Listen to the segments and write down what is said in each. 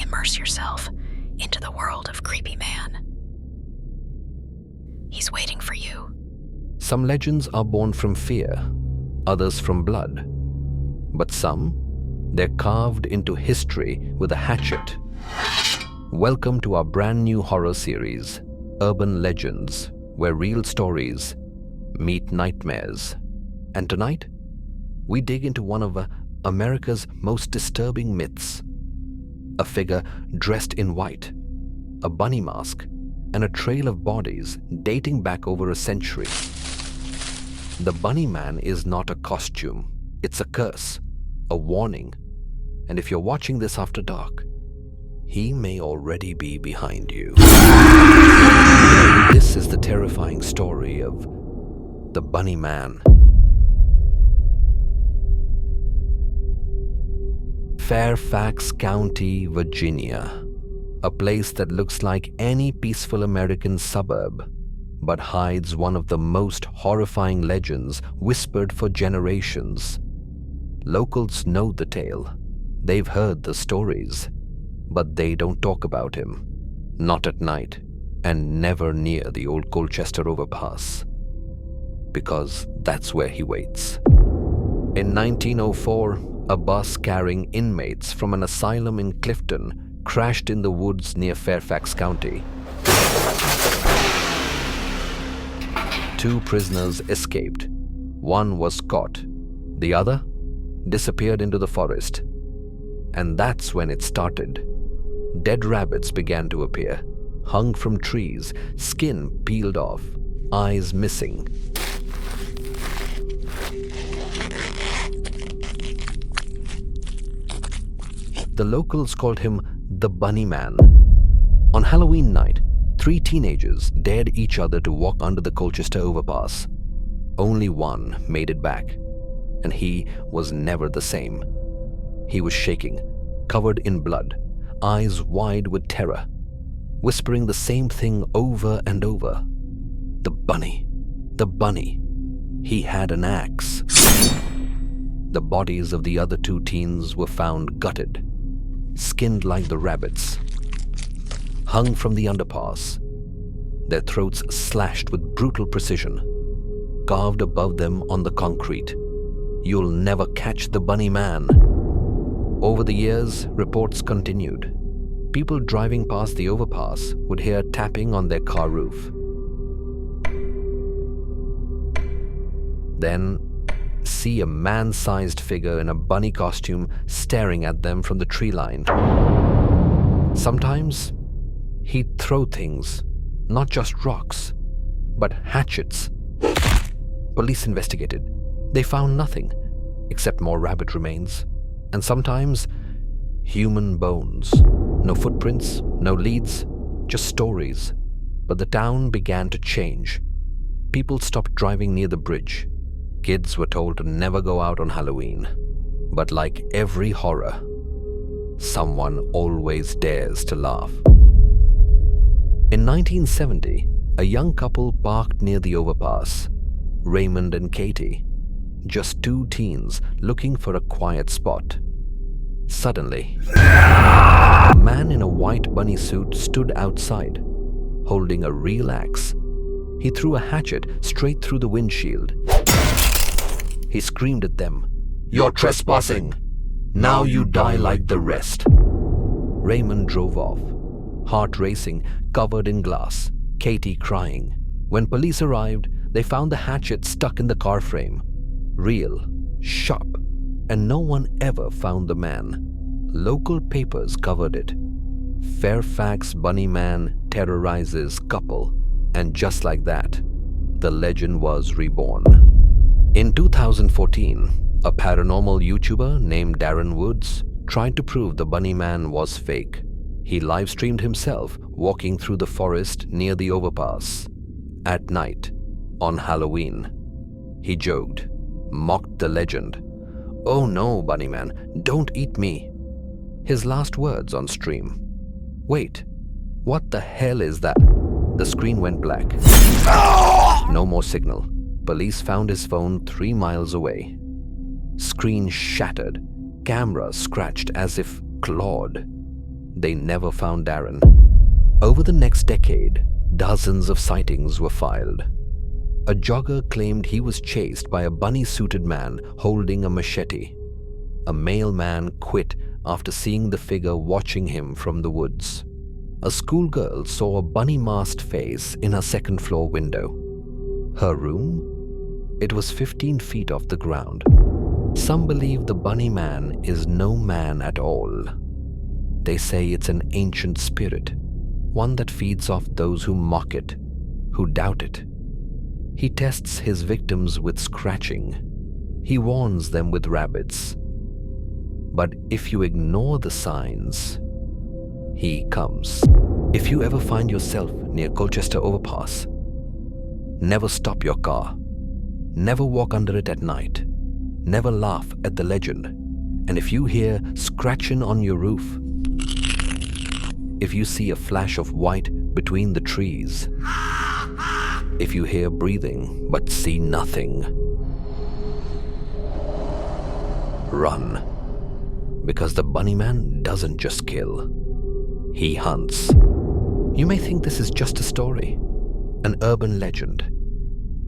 immerse yourself into the world of Creepy Man. He's waiting for you. Some legends are born from fear, others from blood. But some, they're carved into history with a hatchet. Welcome to our brand new horror series, Urban Legends, where real stories meet nightmares. And tonight, we dig into one of America's most disturbing myths. A figure dressed in white, a bunny mask, and a trail of bodies dating back over a century. The Bunny Man is not a costume, it's a curse, a warning. And if you're watching this after dark, he may already be behind you. This is the terrifying story of the Bunny Man. Fairfax County, Virginia. A place that looks like any peaceful American suburb, but hides one of the most horrifying legends whispered for generations. Locals know the tale. They've heard the stories, but they don't talk about him. Not at night, and never near the old Colchester Overpass. Because that's where he waits. In 1904, a bus carrying inmates from an asylum in Clifton crashed in the woods near Fairfax County. 2 prisoners escaped. One was caught. The other disappeared into the forest. And that's when it started. Dead rabbits began to appear, hung from trees, skin peeled off, eyes missing. The locals called him the Bunny Man. On Halloween night, 3 teenagers dared each other to walk under the Colchester Overpass. Only one made it back, and he was never the same. He was shaking, covered in blood, eyes wide with terror, whispering the same thing over and over. The bunny, the bunny. He had an axe. The bodies of the other 2 teens were found gutted, skinned like the rabbits, hung from the underpass, their throats slashed with brutal precision, carved above them on the concrete. You'll never catch the Bunny Man. Over the years, reports continued. People driving past the overpass would hear tapping on their car roof. Then see a man-sized figure in a bunny costume staring at them from the tree line. Sometimes he'd throw things, not just rocks, but hatchets. Police investigated. They found nothing except more rabbit remains, and sometimes human bones. No footprints, no leads, just stories. But the town began to change. People stopped driving near the bridge. Kids were told to never go out on Halloween. But like every horror, someone always dares to laugh. In 1970, a young couple parked near the overpass, Raymond and Katie, just 2 teens looking for a quiet spot. Suddenly, a man in a white bunny suit stood outside, holding a real axe. He threw a hatchet straight through the windshield. He screamed at them, "You're trespassing! Now you die like the rest!" Raymond drove off, heart racing, covered in glass, Katie crying. When police arrived, they found the hatchet stuck in the car frame. Real, sharp, and no one ever found the man. Local papers covered it. Fairfax Bunny Man terrorizes couple. And just like that, the legend was reborn. In 2014, a paranormal YouTuber named Darren Woods tried to prove the Bunny Man was fake. He live-streamed himself walking through the forest near the overpass. At night, on Halloween. He joked, mocked the legend. "Oh no, Bunny Man, don't eat me." His last words on stream. "Wait, what the hell is that?" The screen went black. No more signal. Police found his phone 3 miles away. Screen shattered, camera scratched as if clawed. they never found Darren. Over the next decade, dozens of sightings were filed. A jogger claimed he was chased by a bunny-suited man holding a machete. A male man quit after seeing the figure watching him from the woods. A schoolgirl saw a bunny-masked face in her second-floor window. Her room? It was 15 feet off the ground. Some believe the bunny man is no man at all. They say it's an ancient spirit, one that feeds off those who mock it, who doubt it. He tests his victims with scratching. He warns them with rabbits. But if you ignore the signs, he comes. If you ever find yourself near Colchester Overpass, never stop your car. Never walk under it at night. Never laugh at the legend. And if you hear scratching on your roof, if you see a flash of white between the trees, if you hear breathing but see nothing, run. Because the bunny man doesn't just kill, he hunts. You may think this is just a story, an urban legend,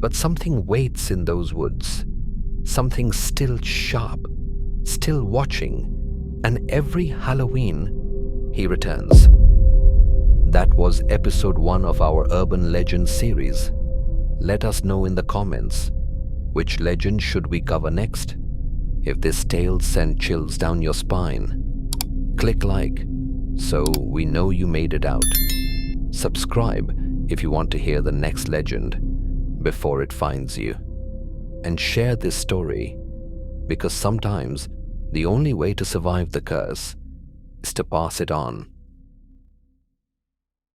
but something waits in those woods. Something still sharp, still watching, and every Halloween, he returns. That was episode 1 of our Urban Legends series. Let us know in the comments, which legend should we cover next? If this tale sent chills down your spine, click like so we know you made it out. Subscribe if you want to hear the next legend before it finds you. And share this story, because sometimes the only way to survive the curse is to pass it on.